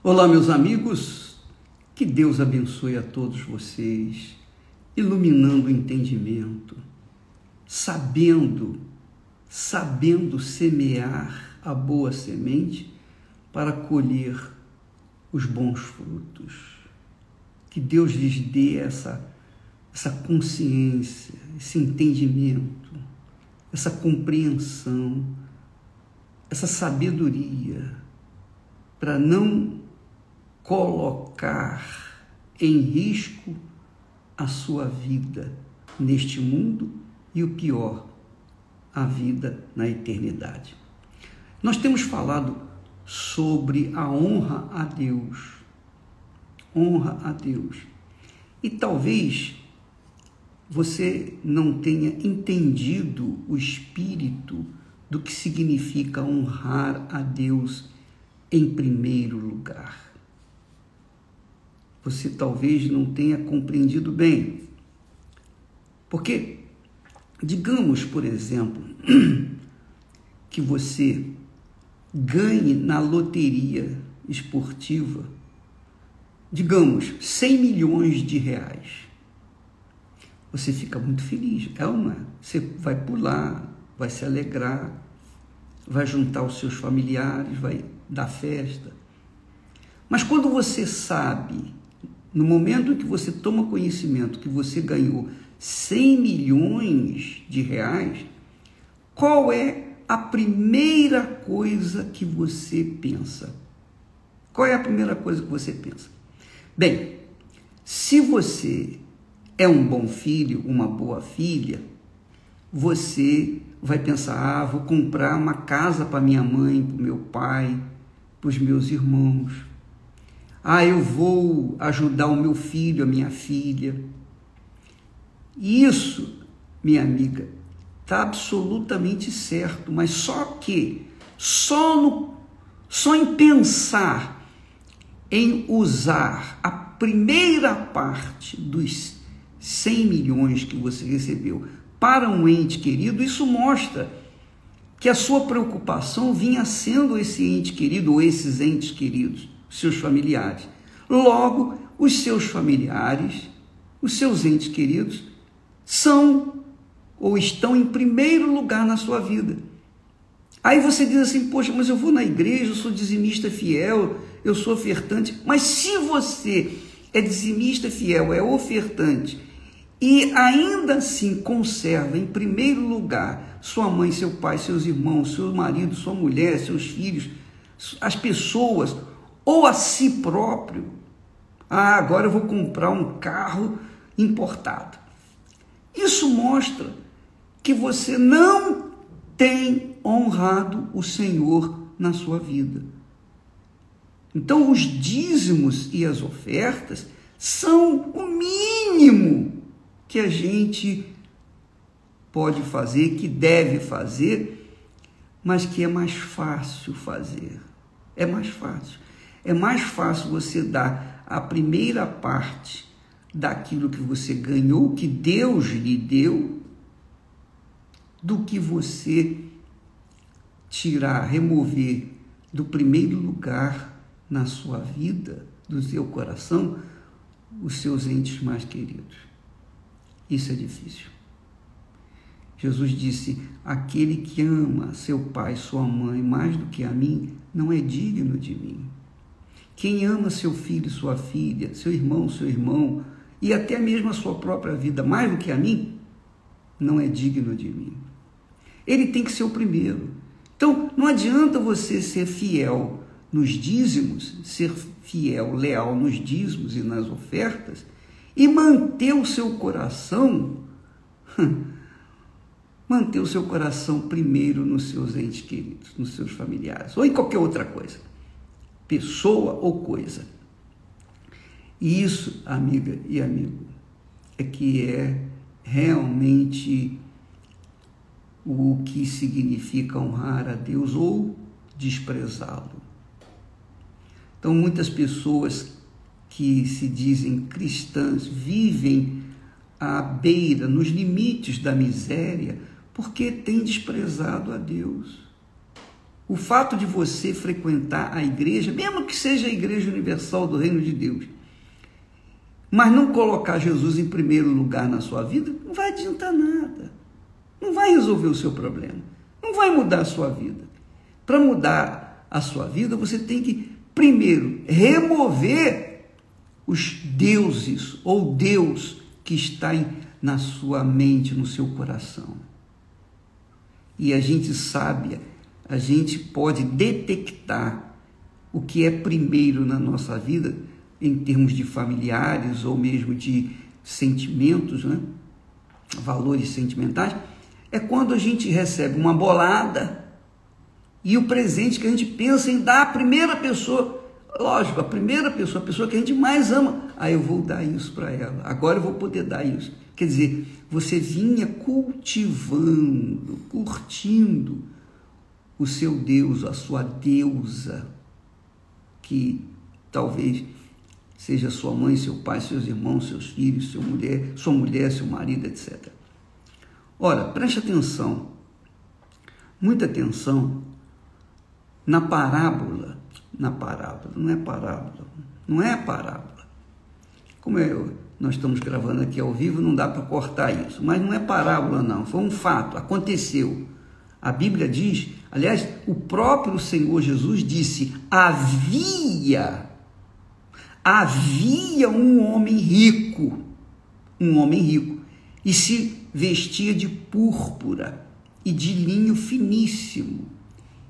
Olá, meus amigos, que Deus abençoe a todos vocês, iluminando o entendimento, sabendo semear a boa semente para colher os bons frutos. Que Deus lhes dê essa consciência, esse entendimento, essa compreensão, essa sabedoria, para não colocar em risco a sua vida neste mundo e o pior, a vida na eternidade. Nós temos falado sobre a honra a Deus. Honra a Deus. E talvez você não tenha entendido o espírito do que significa honrar a Deus em primeiro lugar. Você talvez não tenha compreendido bem. Porque, digamos, por exemplo, que você ganhe na loteria esportiva, digamos, 100 milhões de reais. Você fica muito feliz, é ou não é? Você vai pular, vai se alegrar, vai juntar os seus familiares, vai dar festa. Mas quando você sabe, no momento em que você toma conhecimento que você ganhou 100 milhões de reais, qual é a primeira coisa que você pensa? Qual é a primeira coisa que você pensa? Bem, se você é um bom filho, uma boa filha, você vai pensar, vou comprar uma casa para minha mãe, para o meu pai, para os meus irmãos. Eu vou ajudar o meu filho, a minha filha. Isso, minha amiga, está absolutamente certo, mas só em pensar em usar a primeira parte dos 100 milhões que você recebeu para um ente querido, isso mostra que a sua preocupação vinha sendo esse ente querido ou esses entes queridos, seus familiares. Logo, os seus familiares, os seus entes queridos, são ou estão em primeiro lugar na sua vida. Aí você diz assim, poxa, mas eu vou na igreja, eu sou dizimista fiel, eu sou ofertante. Mas se você é dizimista fiel, é ofertante, e ainda assim conserva em primeiro lugar sua mãe, seu pai, seus irmãos, seu marido, sua mulher, seus filhos, as pessoas, ou a si próprio, agora eu vou comprar um carro importado. Isso mostra que você não tem honrado o Senhor na sua vida. Então, os dízimos e as ofertas são o mínimo que a gente pode fazer, que deve fazer, mas que é mais fácil fazer. É mais fácil. É mais fácil você dar a primeira parte daquilo que você ganhou, que Deus lhe deu, do que você remover do primeiro lugar na sua vida, do seu coração, os seus entes mais queridos. Isso é difícil. Jesus disse, aquele que ama seu pai, sua mãe, mais do que a mim, não é digno de mim. Quem ama seu filho, sua filha, seu irmão, e até mesmo a sua própria vida, mais do que a mim, não é digno de mim. Ele tem que ser o primeiro. Então, não adianta você ser fiel nos dízimos, ser fiel, leal nos dízimos e nas ofertas, e manter o seu coração primeiro nos seus entes queridos, nos seus familiares, ou em qualquer outra coisa, pessoa ou coisa. E isso, amiga e amigo, é que é realmente o que significa honrar a Deus ou desprezá-lo. Então, muitas pessoas que se dizem cristãs vivem à beira, nos limites da miséria, porque têm desprezado a Deus. O fato de você frequentar a igreja, mesmo que seja a Igreja Universal do Reino de Deus, mas não colocar Jesus em primeiro lugar na sua vida, não vai adiantar nada. Não vai resolver o seu problema. Não vai mudar a sua vida. Para mudar a sua vida, você tem que, primeiro, remover os deuses ou Deus que está na sua mente, no seu coração. E a gente sabe, a gente pode detectar o que é primeiro na nossa vida, em termos de familiares ou mesmo de sentimentos, né? Valores sentimentais, é quando a gente recebe uma bolada e o presente que a gente pensa em dar à primeira pessoa, lógico, a primeira pessoa, a pessoa que a gente mais ama, eu vou dar isso para ela, agora eu vou poder dar isso. Quer dizer, você vinha cultivando, curtindo o seu Deus, a sua deusa, que talvez seja sua mãe, seu pai, seus irmãos, seus filhos, sua mulher, seu marido, etc. Ora, preste atenção, muita atenção na parábola, não é parábola. Como nós estamos gravando aqui ao vivo, não dá para cortar isso, mas não é parábola não, foi um fato, aconteceu. A Bíblia diz, aliás, o próprio Senhor Jesus disse, havia um homem rico, e se vestia de púrpura e de linho finíssimo,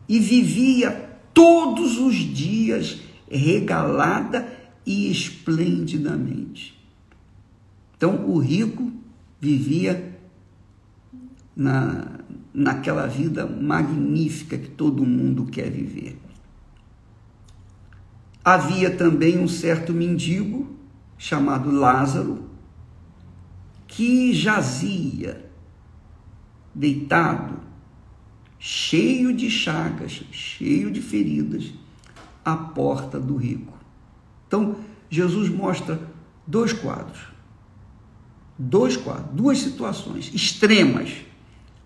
e vivia todos os dias regalada e esplendidamente. Então, o rico vivia naquela vida magnífica que todo mundo quer viver. Havia também um certo mendigo, chamado Lázaro, que jazia, deitado, cheio de chagas, cheio de feridas, à porta do rico. Então, Jesus mostra dois quadros, duas situações extremas,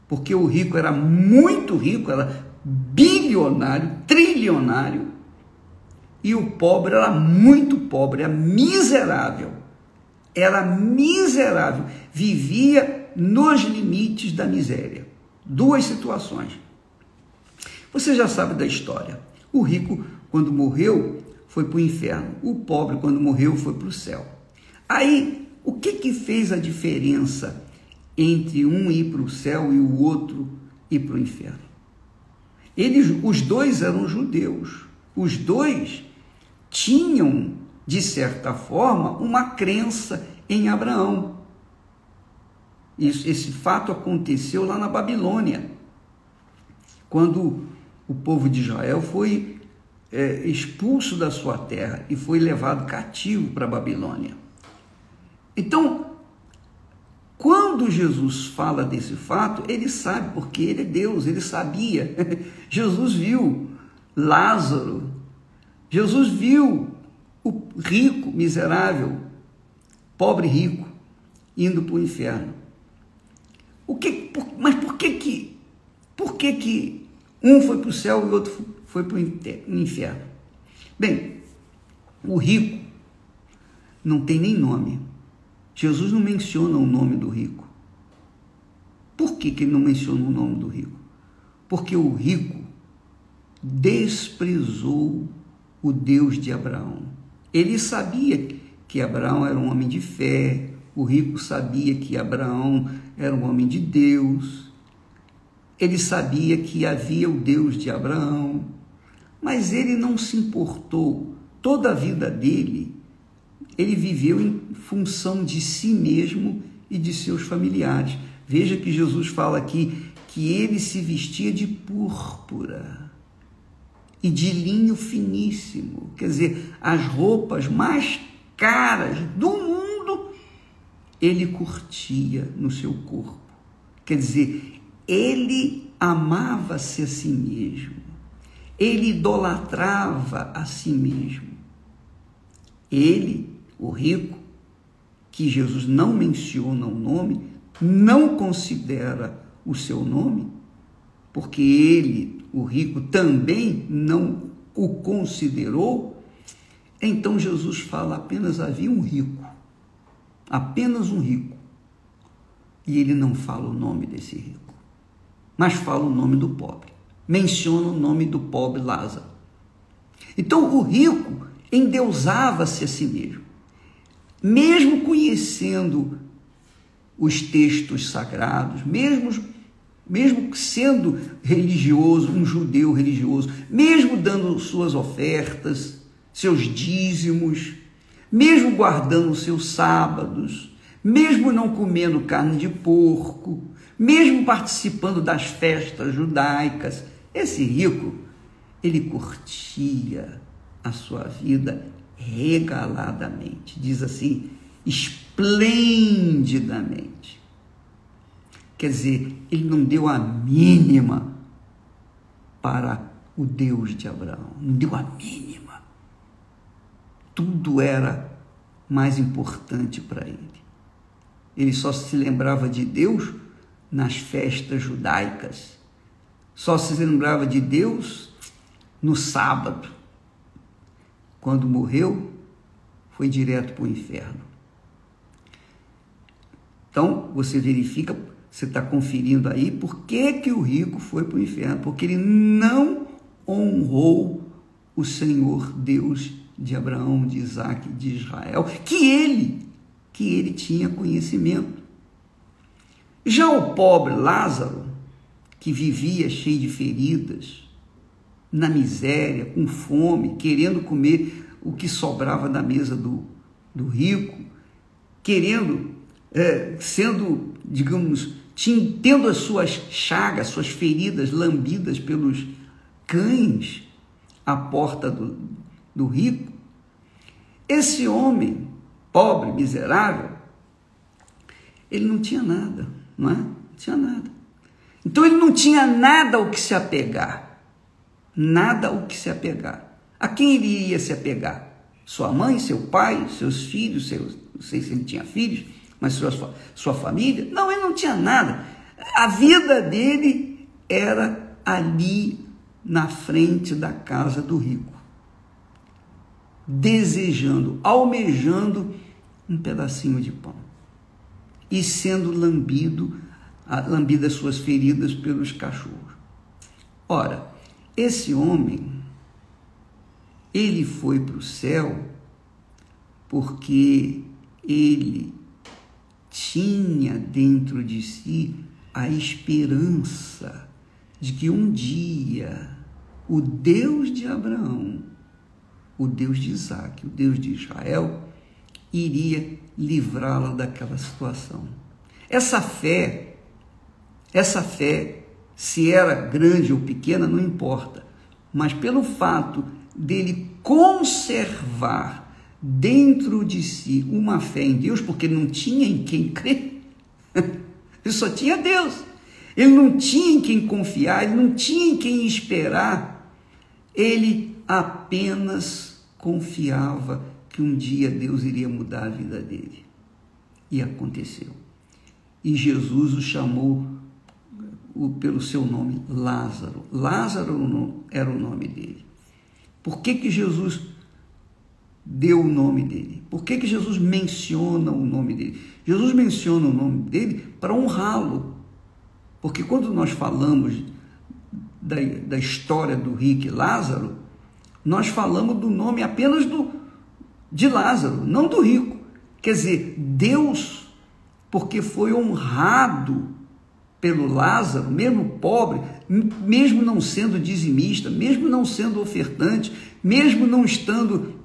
porque o rico era muito rico, era bilionário, trilionário, e o pobre era muito pobre, era miserável, vivia nos limites da miséria. Duas situações. Você já sabe da história. O rico, quando morreu, foi para o inferno. O pobre, quando morreu, foi para o céu. Aí, o que fez a diferença entre um ir para o céu e o outro ir para o inferno? Os dois eram judeus. Os dois tinham, de certa forma, uma crença em Abraão. Esse fato aconteceu lá na Babilônia, quando o povo de Israel foi expulso da sua terra e foi levado cativo para a Babilônia. Então, quando Jesus fala desse fato, ele sabe, porque ele é Deus, ele sabia. Jesus viu Lázaro, Jesus viu o rico, miserável, pobre rico, indo para o inferno. Mas por que um foi para o céu e o outro foi para o inferno? Bem, o rico não tem nem nome. Jesus não menciona o nome do rico. Por que ele não menciona o nome do rico? Porque o rico desprezou o Deus de Abraão. Ele sabia que Abraão era um homem de fé, o rico sabia que Abraão era um homem de Deus, ele sabia que havia o Deus de Abraão, mas ele não se importou. Toda a vida dele, ele viveu em função de si mesmo e de seus familiares. Veja que Jesus fala aqui que ele se vestia de púrpura e de linho finíssimo, quer dizer, as roupas mais caras do mundo, ele curtia no seu corpo. Quer dizer, ele amava-se a si mesmo, ele idolatrava a si mesmo. Ele, o rico, que Jesus não menciona o nome, não considera o seu nome, porque ele o rico também não o considerou, então Jesus fala: apenas havia um rico, apenas um rico, e ele não fala o nome desse rico, mas fala o nome do pobre, menciona o nome do pobre Lázaro. Então o rico endeusava-se a si mesmo conhecendo os textos sagrados, mesmo sendo religioso, um judeu religioso, mesmo dando suas ofertas, seus dízimos, mesmo guardando os seus sábados, mesmo não comendo carne de porco, mesmo participando das festas judaicas, esse rico, ele curtia a sua vida regaladamente, diz assim, esplendidamente. Quer dizer, ele não deu a mínima para o Deus de Abraão, não deu a mínima. Tudo era mais importante para ele. Ele só se lembrava de Deus nas festas judaicas, só se lembrava de Deus no sábado. Quando morreu, foi direto para o inferno. Então, você verifica, você está conferindo aí por que o rico foi para o inferno, porque ele não honrou o Senhor Deus de Abraão, de Isaac, de Israel, que ele tinha conhecimento. Já o pobre Lázaro, que vivia cheio de feridas, na miséria, com fome, querendo comer o que sobrava da mesa do rico, sendo, digamos, tendo as suas chagas, suas feridas lambidas pelos cães à porta do rico, esse homem, pobre, miserável, ele não tinha nada, não é? Não tinha nada. Então ele não tinha nada ao que se apegar. Nada ao que se apegar. A quem ele iria se apegar? Sua mãe, seu pai, seus filhos, não sei se ele tinha filhos, mas sua família? Não, ele não tinha nada. A vida dele era ali na frente da casa do rico, desejando, almejando um pedacinho de pão e sendo lambidas suas feridas pelos cachorros. Ora, esse homem, ele foi para o céu porque ele tinha dentro de si a esperança de que um dia o Deus de Abraão, o Deus de Isaac, o Deus de Israel, iria livrá-la daquela situação. Essa fé, se era grande ou pequena, não importa, mas pelo fato dele conservar dentro de si uma fé em Deus, porque não tinha em quem crer, ele só tinha Deus, ele não tinha em quem confiar, ele não tinha em quem esperar, ele apenas confiava que um dia Deus iria mudar a vida dele, e aconteceu. E Jesus o chamou pelo seu nome, Lázaro. Lázaro era o nome dele. Por que Jesus deu o nome dele? Por que Jesus menciona o nome dele? Jesus menciona o nome dele para honrá-lo. Porque quando nós falamos da história do rico e Lázaro, nós falamos do nome apenas de Lázaro, não do rico. Quer dizer, Deus, porque foi honrado pelo Lázaro, mesmo pobre, mesmo não sendo dizimista, mesmo não sendo ofertante, mesmo não estando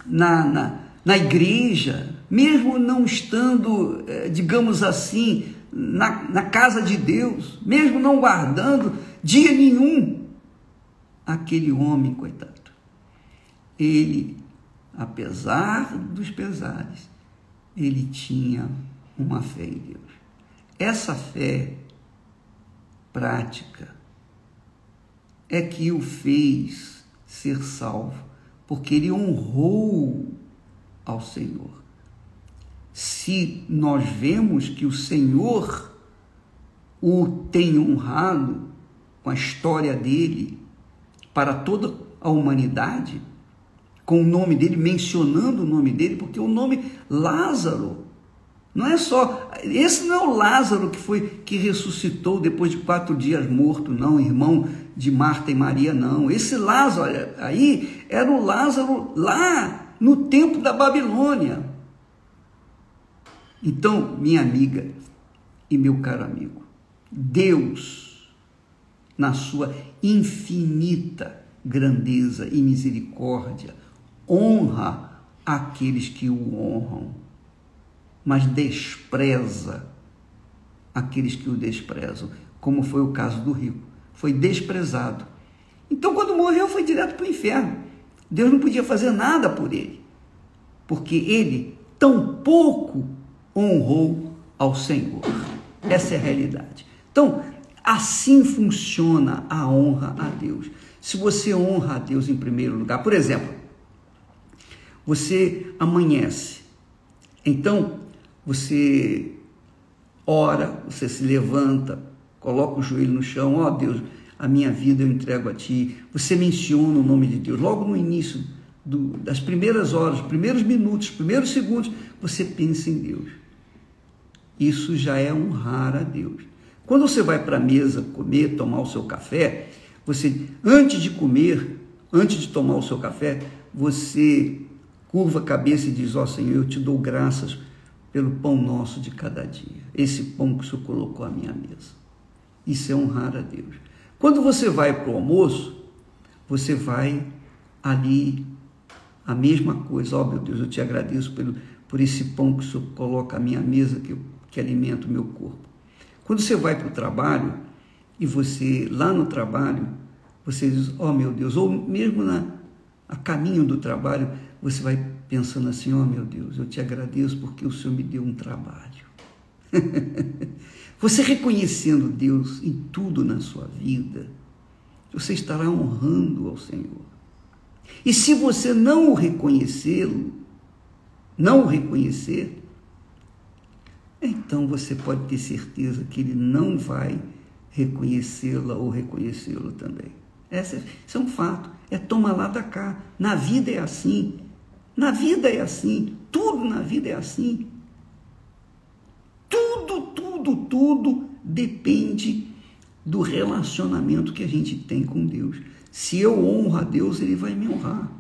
na igreja, mesmo não estando, digamos assim, na casa de Deus, mesmo não guardando dia nenhum, aquele homem, coitado, ele, apesar dos pesares, ele tinha uma fé em Deus. Essa fé prática é que o fez ser salvo, porque ele honrou ao Senhor. Se nós vemos que o Senhor o tem honrado, com a história dele para toda a humanidade, com o nome dele, mencionando o nome dele, porque o nome Lázaro não é só, esse não é o Lázaro que ressuscitou depois de 4 dias morto, não, irmão de Marta e Maria, não. Esse Lázaro aí era o Lázaro lá no tempo da Babilônia. Então, minha amiga e meu caro amigo, Deus, na sua infinita grandeza e misericórdia, honra aqueles que o honram, mas despreza aqueles que o desprezam, como foi o caso do rico. Foi desprezado. Então, quando morreu, foi direto para o inferno. Deus não podia fazer nada por ele, porque ele tão pouco honrou ao Senhor. Essa é a realidade. Então, assim funciona a honra a Deus. Se você honra a Deus em primeiro lugar, por exemplo, você amanhece, então você ora, você se levanta, coloca o joelho no chão, ó Deus, a minha vida eu entrego a Ti. Você menciona o nome de Deus. Logo no início das primeiras horas, primeiros minutos, primeiros segundos, você pensa em Deus. Isso já é honrar a Deus. Quando você vai para a mesa comer, tomar o seu café, você, antes de comer, antes de tomar o seu café, você curva a cabeça e diz, ó Senhor, eu te dou graças pelo pão nosso de cada dia. Esse pão que o Senhor colocou à minha mesa. Isso é honrar a Deus. Quando você vai para o almoço, você vai ali, a mesma coisa. Ó meu Deus, eu te agradeço por esse pão que o Senhor coloca à minha mesa, que alimenta o meu corpo. Quando você vai para o trabalho, e você, lá no trabalho, você diz, ó meu Deus, ou mesmo a caminho do trabalho, você vai pensando assim, ó meu Deus, eu te agradeço porque o Senhor me deu um trabalho. Você reconhecendo Deus em tudo na sua vida, você estará honrando ao Senhor. E se você não o reconhecer, então você pode ter certeza que Ele não vai reconhecê-la ou reconhecê-lo também. Isso é um fato, é toma lá da cá. Na vida é assim, tudo na vida é assim. Tudo depende do relacionamento que a gente tem com Deus. Se eu honro a Deus, Ele vai me honrar.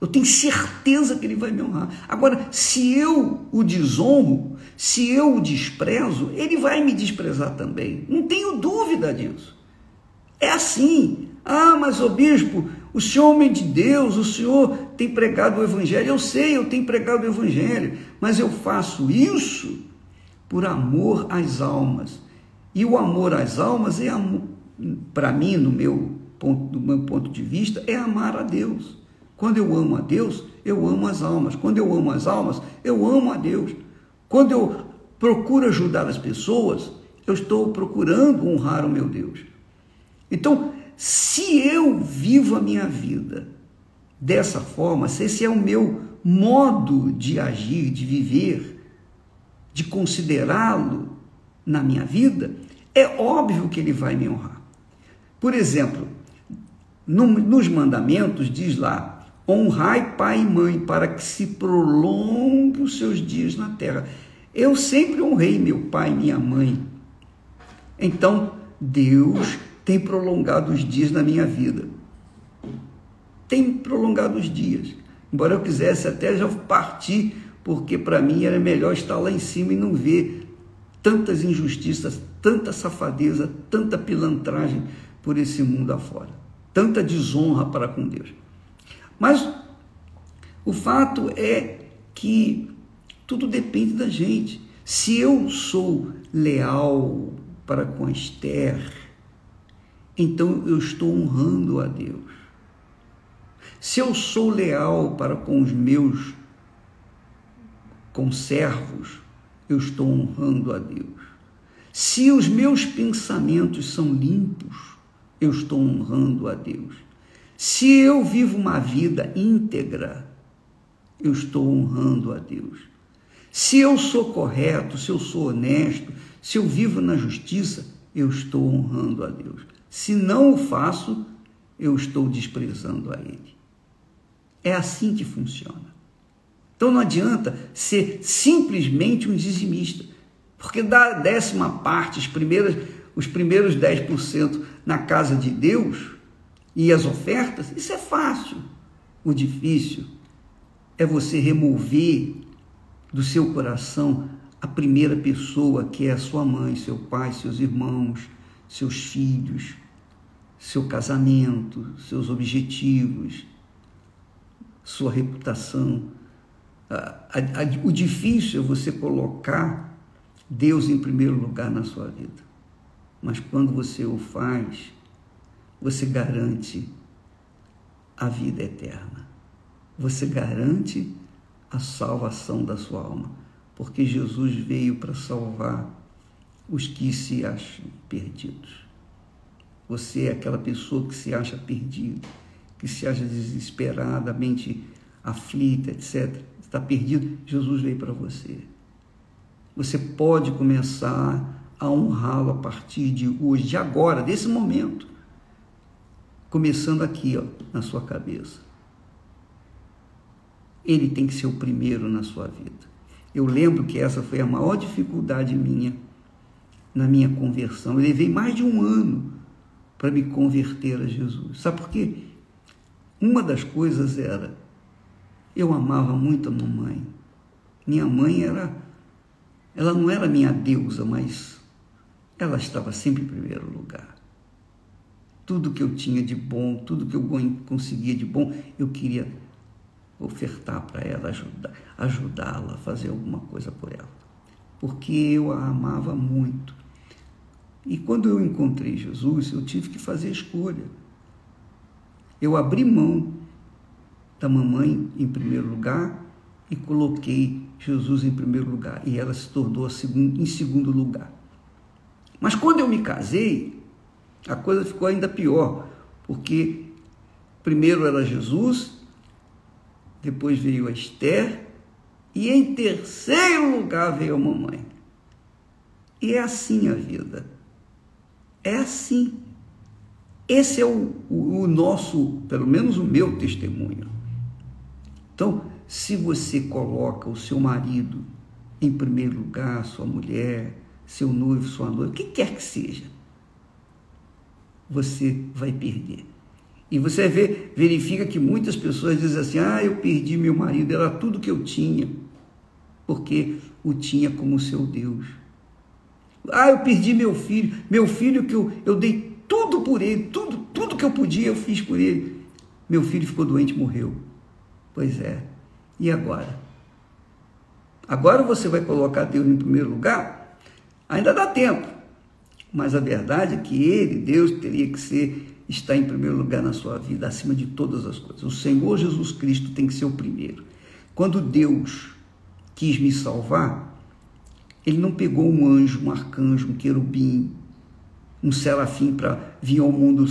Eu tenho certeza que Ele vai me honrar. Agora, se eu o desonro, se eu o desprezo, Ele vai me desprezar também. Não tenho dúvida disso. É assim. Ah, mas ô bispo, o senhor é homem de Deus, o senhor tem pregado o Evangelho. Eu sei, eu tenho pregado o Evangelho, mas eu faço isso por amor às almas. E o amor às almas é, para mim, do meu ponto de vista, é amar a Deus. Quando eu amo a Deus, eu amo as almas. Quando eu amo as almas, eu amo a Deus. Quando eu procuro ajudar as pessoas, eu estou procurando honrar o meu Deus. Então, se eu vivo a minha vida dessa forma, se esse é o meu modo de agir, de viver, de considerá-lo na minha vida, é óbvio que Ele vai me honrar. Por exemplo, nos mandamentos diz lá, honrai pai e mãe para que se prolongue os seus dias na terra. Eu sempre honrei meu pai e minha mãe. Então, Deus tem prolongado os dias na minha vida. Tem prolongado os dias. Embora eu quisesse até já partir, porque para mim era melhor estar lá em cima e não ver tantas injustiças, tanta safadeza, tanta pilantragem por esse mundo afora. Tanta desonra para com Deus. Mas o fato é que tudo depende da gente. Se eu sou leal para com a Esther, então eu estou honrando a Deus. Se eu sou leal para com os meus conservos, eu estou honrando a Deus. Se os meus pensamentos são limpos, eu estou honrando a Deus. Se eu vivo uma vida íntegra, eu estou honrando a Deus. Se eu sou correto, se eu sou honesto, se eu vivo na justiça, eu estou honrando a Deus. Se não o faço, eu estou desprezando a ele. É assim que funciona. Então não adianta ser simplesmente um dizimista, porque dar a 10ª parte, os primeiros 10% na casa de Deus e as ofertas, isso é fácil. O difícil é você remover do seu coração a primeira pessoa, que é a sua mãe, seu pai, seus irmãos, seus filhos, seu casamento, seus objetivos, sua reputação. O difícil é você colocar Deus em primeiro lugar na sua vida. Mas quando você o faz, você garante a vida eterna. Você garante a salvação da sua alma. Porque Jesus veio para salvar os que se acham perdidos. Você é aquela pessoa que se acha perdido, que se acha desesperadamente aflita, etc. Está perdido, Jesus veio para você. Você pode começar a honrá-lo a partir de hoje, de agora, desse momento. Começando aqui, ó, na sua cabeça. Ele tem que ser o primeiro na sua vida. Eu lembro que essa foi a maior dificuldade minha na minha conversão. Eu levei mais de 1 ano para me converter a Jesus. Sabe por quê? Uma das coisas era, eu amava muito a mamãe. Minha mãe ela não era minha deusa, mas ela estava sempre em primeiro lugar. Tudo que eu tinha de bom, tudo que eu conseguia de bom, eu queria ofertar para ela, ajudá-la a fazer alguma coisa por ela. Porque eu a amava muito. E quando eu encontrei Jesus, eu tive que fazer escolha. Eu abri mão da mamãe em primeiro lugar e coloquei Jesus em primeiro lugar. E ela se tornou em segundo lugar. Mas quando eu me casei, a coisa ficou ainda pior. Porque primeiro era Jesus, depois veio a Esther e em terceiro lugar veio a mamãe. E é assim a vida. É assim. Esse é o nosso, pelo menos o meu testemunho. Então, se você coloca o seu marido em primeiro lugar, sua mulher, seu noivo, sua noiva, o que quer que seja, você vai perder. E você verifica que muitas pessoas dizem assim, eu perdi meu marido, era tudo que eu tinha, porque o tinha como seu Deus. Eu perdi meu filho que eu dei tudo por ele, tudo que eu podia eu fiz por ele. Meu filho ficou doente e morreu. Pois é, e agora? Agora você vai colocar Deus em primeiro lugar? Ainda dá tempo, mas a verdade é que Deus, teria que estar em primeiro lugar na sua vida, acima de todas as coisas. O Senhor Jesus Cristo tem que ser o primeiro. Quando Deus quis me salvar, Ele não pegou um anjo, um arcanjo, um querubim, um serafim para vir ao mundo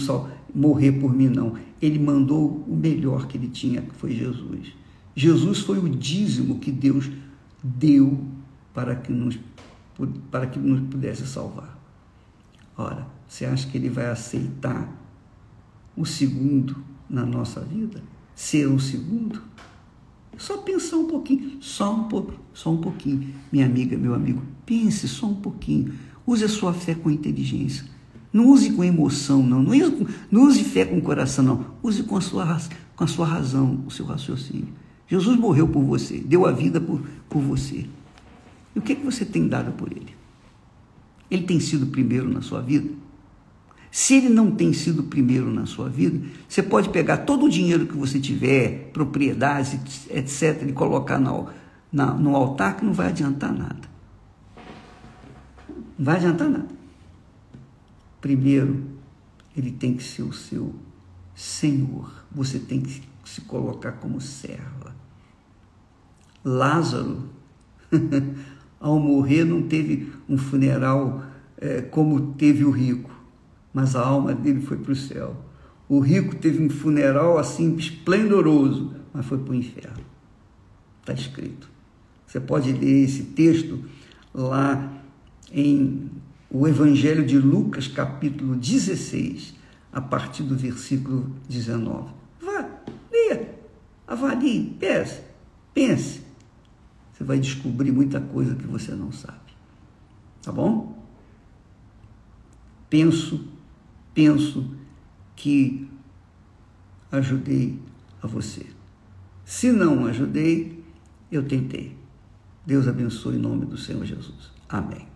morrer por mim, não. Ele mandou o melhor que Ele tinha, que foi Jesus. Jesus foi o dízimo que Deus deu para que nos pudesse salvar. Ora, você acha que Ele vai aceitar o segundo na nossa vida? Ser o segundo? Só pensar um pouquinho, só um pouquinho. Minha amiga, meu amigo, pense só um pouquinho. Use a sua fé com inteligência. Não use com emoção, não. Não use fé com coração, não. Use com a sua razão, o seu raciocínio. Jesus morreu por você, deu a vida por você. E o que você tem dado por Ele? Ele tem sido primeiro na sua vida? Se Ele não tem sido primeiro na sua vida, você pode pegar todo o dinheiro que você tiver, propriedades, etc., e colocar no altar, que não vai adiantar nada. Não vai adiantar nada. Primeiro, Ele tem que ser o seu Senhor. Você tem que se colocar como serva. Lázaro, ao morrer, não teve um funeral como teve o rico, mas a alma dele foi para o céu. O rico teve um funeral assim esplendoroso, mas foi para o inferno. Está escrito. Você pode ler esse texto lá em o Evangelho de Lucas, capítulo 16, a partir do versículo 19. Vá, leia, avalie, pense. Você vai descobrir muita coisa que você não sabe. Tá bom? Penso que ajudei a você. Se não ajudei, eu tentei. Deus abençoe em nome do Senhor Jesus. Amém.